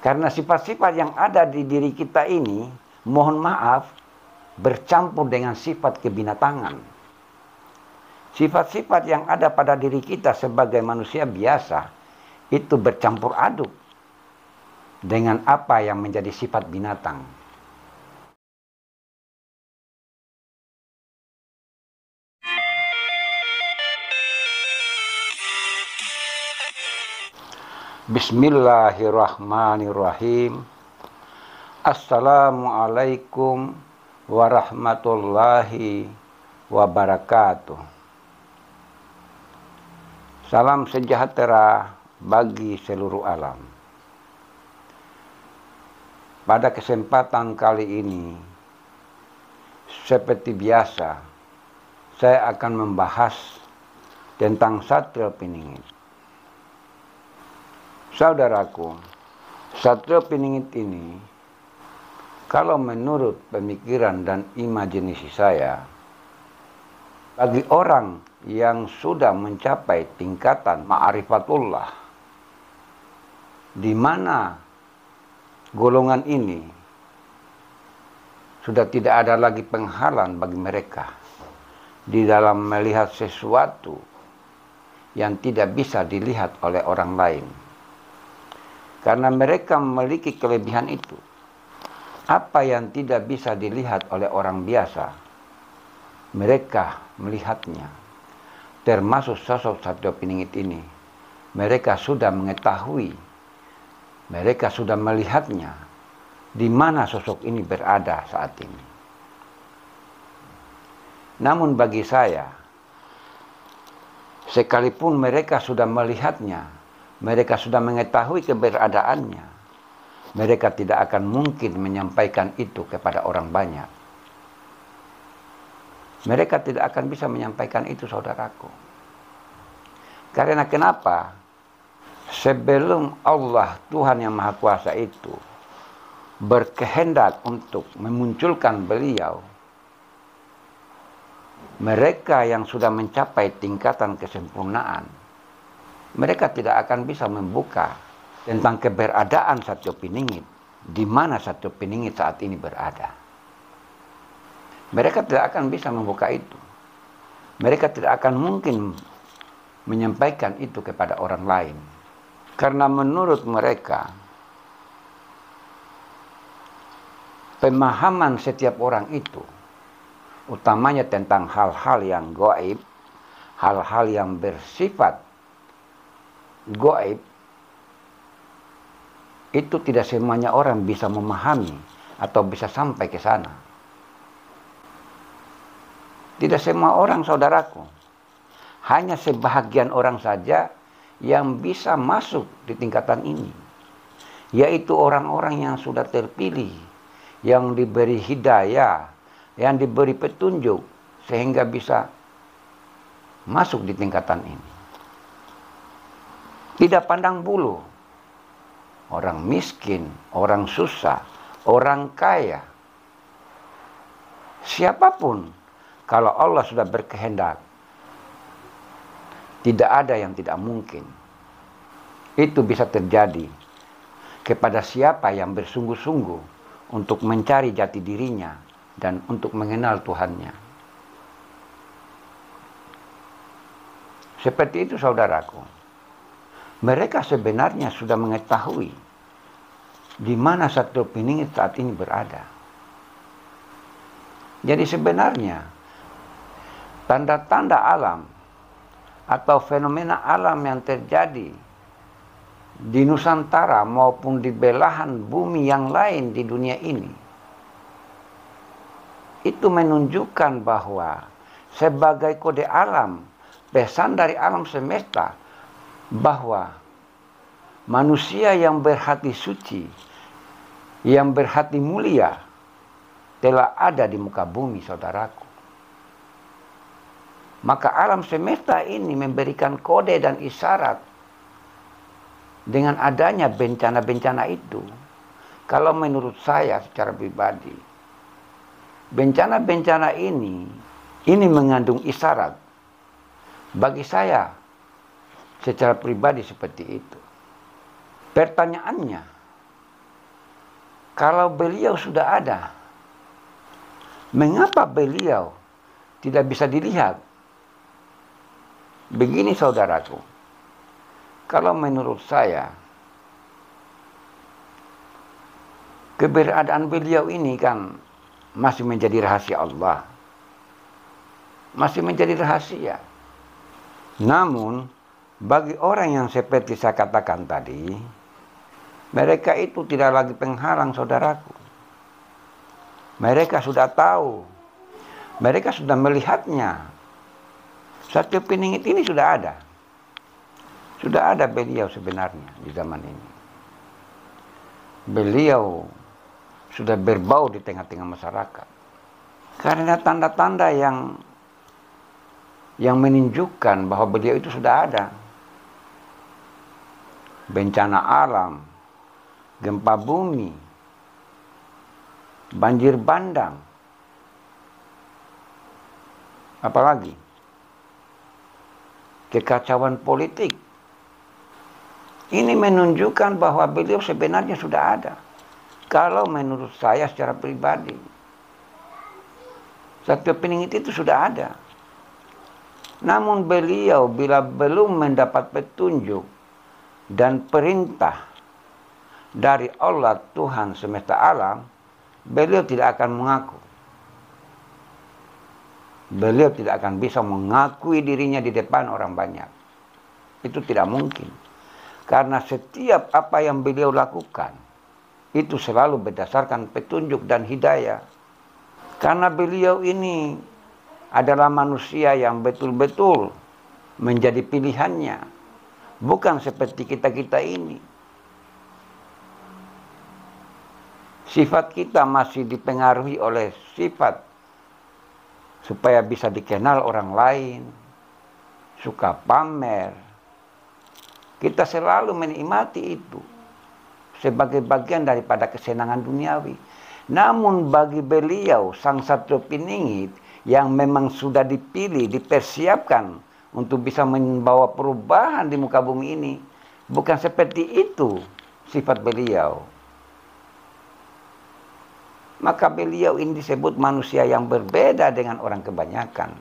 Karena sifat-sifat yang ada di diri kita ini, mohon maaf, bercampur dengan sifat kebinatangan. Sifat-sifat yang ada pada diri kita sebagai manusia biasa, itu bercampur aduk dengan apa yang menjadi sifat binatang. Bismillahirrahmanirrahim. Assalamualaikum warahmatullahi wabarakatuh. Salam sejahtera bagi seluruh alam. Pada kesempatan kali ini, seperti biasa, saya akan membahas tentang Satrio Piningit. Saudaraku, Satrio Piningit ini, kalau menurut pemikiran dan imajinasi saya, bagi orang yang sudah mencapai tingkatan ma'rifatullah, di mana golongan ini sudah tidak ada lagi penghalang bagi mereka di dalam melihat sesuatu yang tidak bisa dilihat oleh orang lain. Karena mereka memiliki kelebihan itu. Apa yang tidak bisa dilihat oleh orang biasa, mereka melihatnya. Termasuk sosok Satrio Piningit ini. Mereka sudah mengetahui, mereka sudah melihatnya, di mana sosok ini berada saat ini. Namun bagi saya, sekalipun mereka sudah melihatnya, mereka sudah mengetahui keberadaannya, mereka tidak akan mungkin menyampaikan itu kepada orang banyak. Mereka tidak akan bisa menyampaikan itu, saudaraku. Karena kenapa? Sebelum Allah, Tuhan yang Maha Kuasa itu berkehendak untuk memunculkan beliau, mereka yang sudah mencapai tingkatan kesempurnaan, mereka tidak akan bisa membuka tentang keberadaan Satrio Piningit, di mana Satrio Piningit saat ini berada. Mereka tidak akan bisa membuka itu. Mereka tidak akan mungkin menyampaikan itu kepada orang lain. Karena menurut mereka, pemahaman setiap orang itu, utamanya tentang hal-hal yang gaib, hal-hal yang bersifat gaib, itu tidak semuanya orang bisa memahami atau bisa sampai ke sana. Tidak semua orang, saudaraku. Hanya sebahagian orang saja yang bisa masuk di tingkatan ini. Yaitu orang-orang yang sudah terpilih, yang diberi hidayah, yang diberi petunjuk, sehingga bisa masuk di tingkatan ini. Tidak pandang bulu, orang miskin, orang susah, orang kaya, siapapun, kalau Allah sudah berkehendak, tidak ada yang tidak mungkin. Itu bisa terjadi kepada siapa yang bersungguh-sungguh untuk mencari jati dirinya dan untuk mengenal Tuhannya. Seperti itu, saudaraku. Mereka sebenarnya sudah mengetahui di mana Satrio Piningit saat ini berada. Jadi sebenarnya tanda-tanda alam atau fenomena alam yang terjadi di Nusantara maupun di belahan bumi yang lain di dunia ini, itu menunjukkan bahwa sebagai kode alam, pesan dari alam semesta, bahwa manusia yang berhati suci, yang berhati mulia, telah ada di muka bumi, saudaraku. Maka alam semesta ini memberikan kode dan isyarat dengan adanya bencana-bencana itu. Kalau menurut saya secara pribadi, bencana-bencana ini mengandung isyarat. Bagi saya secara pribadi seperti itu. Pertanyaannya, Kalau beliau sudah ada, mengapa beliau tidak bisa dilihat? Begini saudaraku, kalau menurut saya, keberadaan beliau ini kan masih menjadi rahasia Allah. Masih menjadi rahasia. Namun, bagi orang yang seperti saya katakan tadi, mereka itu tidak lagi penghalang saudaraku. Mereka sudah tahu. Mereka sudah melihatnya. Satrio Piningit ini sudah ada. Sudah ada beliau sebenarnya di zaman ini. Beliau sudah berbau di tengah-tengah masyarakat. Karena tanda-tanda yang menunjukkan bahwa beliau itu sudah ada. Bencana alam, gempa bumi, banjir bandang, apalagi kekacauan politik. Ini menunjukkan bahwa beliau sebenarnya sudah ada. Kalau menurut saya secara pribadi, Satrio Piningit itu sudah ada. Namun beliau bila belum mendapat petunjuk dan perintah dari Allah Tuhan semesta alam, beliau tidak akan mengaku. Beliau tidak akan bisa mengakui dirinya di depan orang banyak. Itu tidak mungkin. Karena setiap apa yang beliau lakukan, itu selalu berdasarkan petunjuk dan hidayah. Karena beliau ini adalah manusia yang betul-betul menjadi pilihannya. Bukan seperti kita-kita ini. Sifat kita masih dipengaruhi oleh sifat supaya bisa dikenal orang lain, suka pamer. Kita selalu menikmati itu sebagai bagian daripada kesenangan duniawi. Namun bagi beliau, Sang Satrio Piningit, yang memang sudah dipilih, dipersiapkan untuk bisa membawa perubahan di muka bumi ini, bukan seperti itu sifat beliau. Maka beliau ini disebut manusia yang berbeda dengan orang kebanyakan.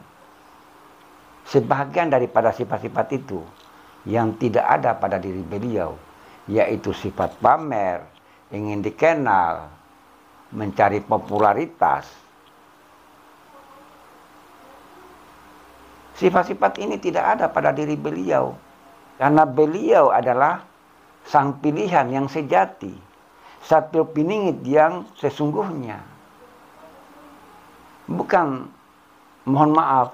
Sebagian daripada sifat-sifat itu yang tidak ada pada diri beliau, yaitu sifat pamer, ingin dikenal, mencari popularitas. Sifat-sifat ini tidak ada pada diri beliau, karena beliau adalah sang pilihan yang sejati. Satrio Piningit yang sesungguhnya. Bukan, mohon maaf,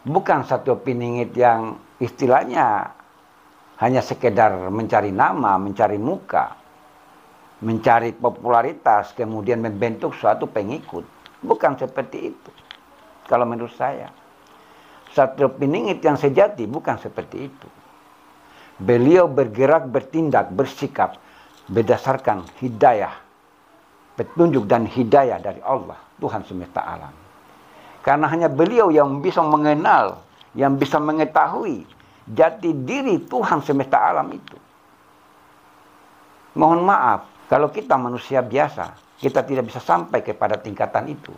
bukan Satrio Piningit yang istilahnya hanya sekedar mencari nama, mencari muka, mencari popularitas, kemudian membentuk suatu pengikut. Bukan seperti itu. Kalau menurut saya, Satrio Piningit yang sejati bukan seperti itu. Beliau bergerak, bertindak, bersikap berdasarkan hidayah, petunjuk dan hidayah dari Allah, Tuhan semesta alam. Karena hanya beliau yang bisa mengenal, yang bisa mengetahui jati diri Tuhan semesta alam itu. Mohon maaf, kalau kita manusia biasa, kita tidak bisa sampai kepada tingkatan itu.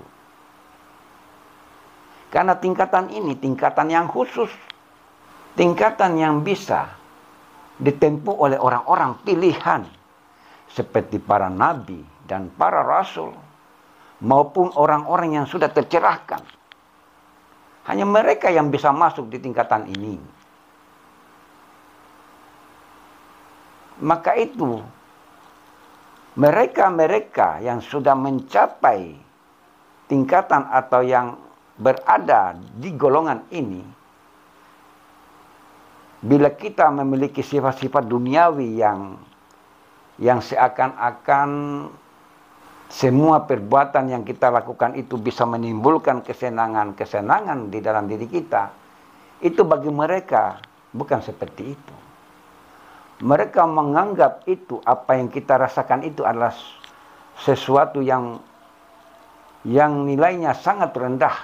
Karena tingkatan ini tingkatan yang khusus, tingkatan yang bisa ditempuh oleh orang-orang pilihan, seperti para nabi dan para rasul, maupun orang-orang yang sudah tercerahkan. Hanya mereka yang bisa masuk di tingkatan ini. Maka itu, mereka-mereka yang sudah mencapai tingkatan atau yang berada di golongan ini, bila kita memiliki sifat-sifat duniawi yang seakan-akan semua perbuatan yang kita lakukan itu bisa menimbulkan kesenangan-kesenangan di dalam diri kita, itu bagi mereka bukan seperti itu. Mereka menganggap itu, apa yang kita rasakan itu adalah sesuatu yang nilainya sangat rendah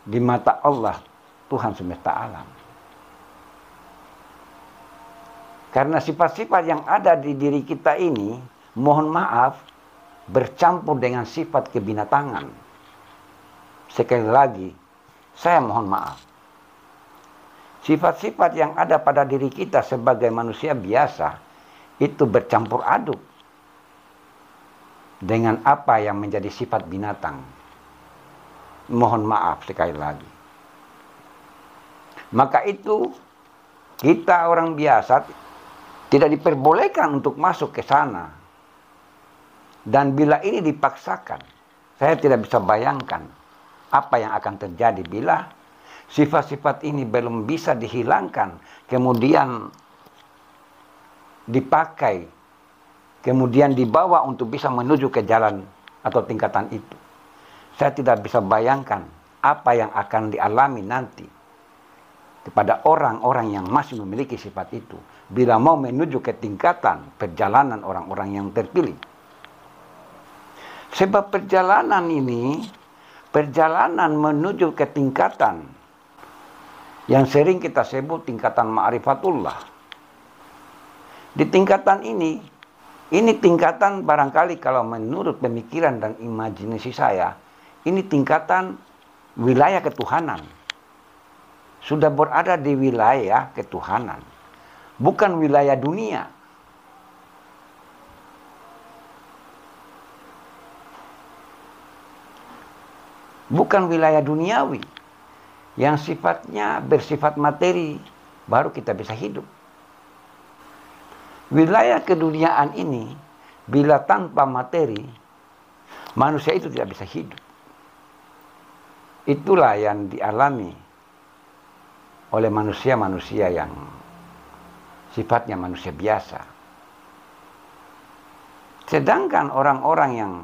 di mata Allah, Tuhan semesta alam. Karena sifat-sifat yang ada di diri kita ini, mohon maaf, bercampur dengan sifat kebinatangan. Sekali lagi, saya mohon maaf. Sifat-sifat yang ada pada diri kita sebagai manusia biasa itu bercampur aduk dengan apa yang menjadi sifat binatang. Mohon maaf sekali lagi. Maka itu kita orang biasa tidak diperbolehkan untuk masuk ke sana. Dan bila ini dipaksakan, saya tidak bisa bayangkan apa yang akan terjadi bila sifat-sifat ini belum bisa dihilangkan, kemudian dipakai, kemudian dibawa untuk bisa menuju ke jalan atau tingkatan itu. Saya tidak bisa bayangkan apa yang akan dialami nanti kepada orang-orang yang masih memiliki sifat itu bila mau menuju ke tingkatan perjalanan orang-orang yang terpilih. Sebab perjalanan ini, perjalanan menuju ke tingkatan yang sering kita sebut tingkatan ma'rifatullah. Di tingkatan ini tingkatan barangkali kalau menurut pemikiran dan imajinasi saya, ini tingkatan wilayah ketuhanan. Sudah berada di wilayah ketuhanan, bukan wilayah dunia. Bukan wilayah duniawi yang sifatnya bersifat materi, baru kita bisa hidup. Wilayah keduniaan ini, bila tanpa materi, manusia itu tidak bisa hidup. Itulah yang dialami oleh manusia-manusia yang sifatnya manusia biasa. Sedangkan orang-orang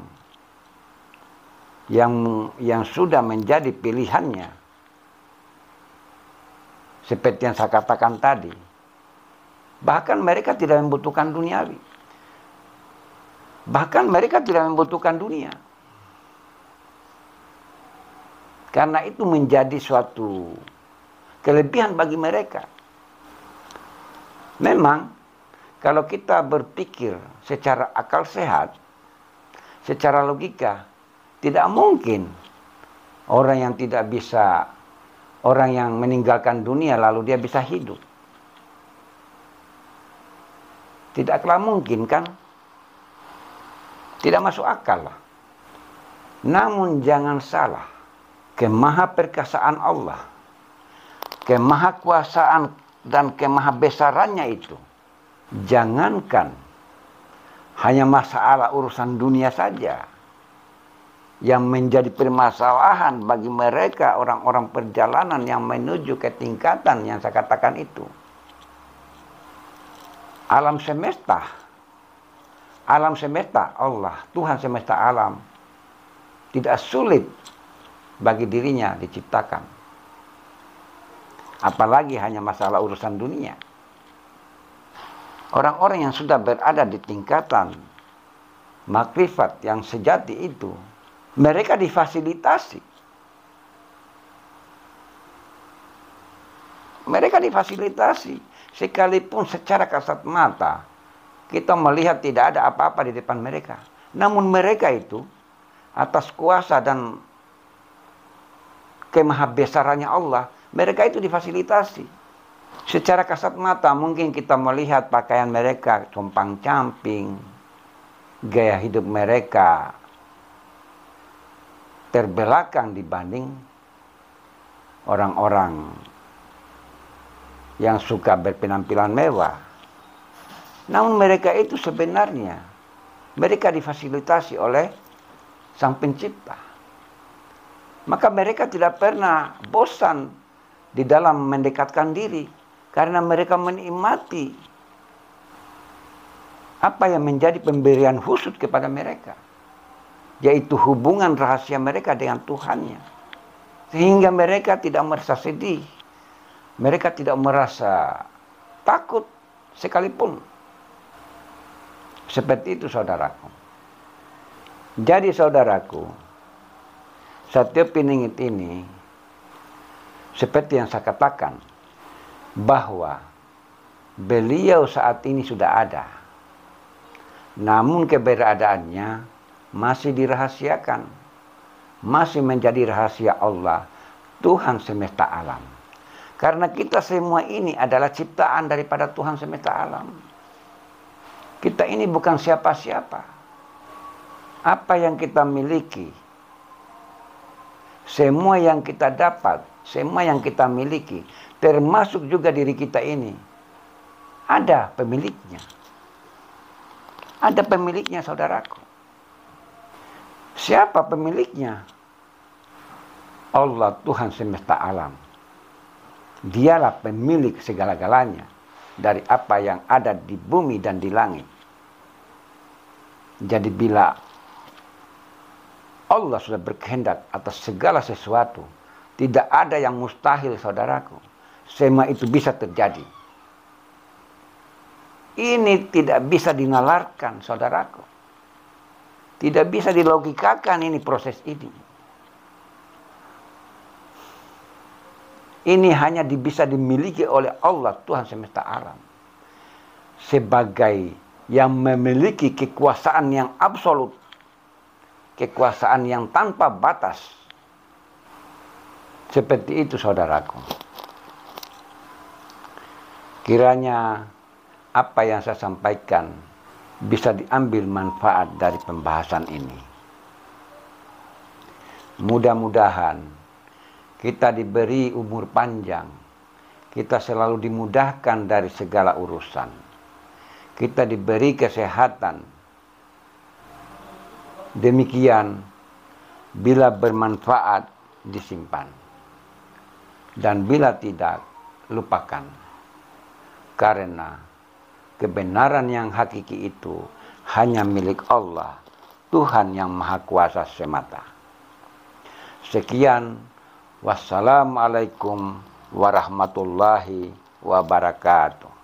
yang sudah menjadi pilihannya, seperti yang saya katakan tadi, bahkan mereka tidak membutuhkan duniawi. Bahkan mereka tidak membutuhkan dunia. Karena itu menjadi suatu kelebihan bagi mereka. Memang, kalau kita berpikir secara akal sehat, secara logika, tidak mungkin orang yang meninggalkan dunia lalu dia bisa hidup. Tidaklah mungkin kan? Tidak masuk akal lah. Namun jangan salah, kemahaperkasaan Allah, kemahakuasaan dan kemahabesarannya itu, jangankan hanya masalah urusan dunia saja yang menjadi permasalahan bagi mereka orang-orang perjalanan yang menuju ke tingkatan yang saya katakan itu. Alam semesta Allah, Tuhan semesta alam, tidak sulit bagi dirinya diciptakan. Apalagi hanya masalah urusan dunia. Orang-orang yang sudah berada di tingkatan makrifat yang sejati itu, mereka difasilitasi. Mereka difasilitasi. Sekalipun secara kasat mata kita melihat tidak ada apa-apa di depan mereka. Namun mereka itu atas kuasa dan kemahabesarannya Allah, mereka itu difasilitasi. Secara kasat mata mungkin kita melihat pakaian mereka compang-camping, gaya hidup mereka terbelakang dibanding orang-orang yang suka berpenampilan mewah. Namun mereka itu sebenarnya mereka difasilitasi oleh Sang Pencipta. Maka mereka tidak pernah bosan di dalam mendekatkan diri karena mereka menikmati apa yang menjadi pemberian khusus kepada mereka, yaitu hubungan rahasia mereka dengan Tuhannya. Sehingga mereka tidak merasa sedih, mereka tidak merasa takut sekalipun. Seperti itu saudaraku. Jadi saudaraku, Satya Piningit ini, seperti yang saya katakan, bahwa beliau saat ini sudah ada. Namun keberadaannya masih dirahasiakan, masih menjadi rahasia Allah, Tuhan semesta alam. Karena kita semua ini adalah ciptaan daripada Tuhan semesta alam. Kita ini bukan siapa-siapa. Apa yang kita miliki, semua yang kita dapat, semua yang kita miliki, termasuk juga diri kita ini, ada pemiliknya. Ada pemiliknya, saudaraku. Siapa pemiliknya? Allah, Tuhan semesta alam. Dialah pemilik segala-galanya, dari apa yang ada di bumi dan di langit. Jadi bila Allah sudah berkehendak atas segala sesuatu, tidak ada yang mustahil, saudaraku. Semua itu bisa terjadi. Ini tidak bisa dinalarkan, saudaraku. Tidak bisa dilogikakan ini proses ini. Ini hanya bisa dimiliki oleh Allah, Tuhan semesta alam. Sebagai yang memiliki kekuasaan yang absolut. Kekuasaan yang tanpa batas. Seperti itu, saudaraku. Kiranya apa yang saya sampaikan bisa diambil manfaat dari pembahasan ini. Mudah-mudahan kita diberi umur panjang, kita selalu dimudahkan dari segala urusan, kita diberi kesehatan. Demikian, bila bermanfaat disimpan, dan bila tidak, lupakan. Karena kebenaran yang hakiki itu hanya milik Allah, Tuhan yang Maha Kuasa semata. Sekian, wassalamualaikum warahmatullahi wabarakatuh.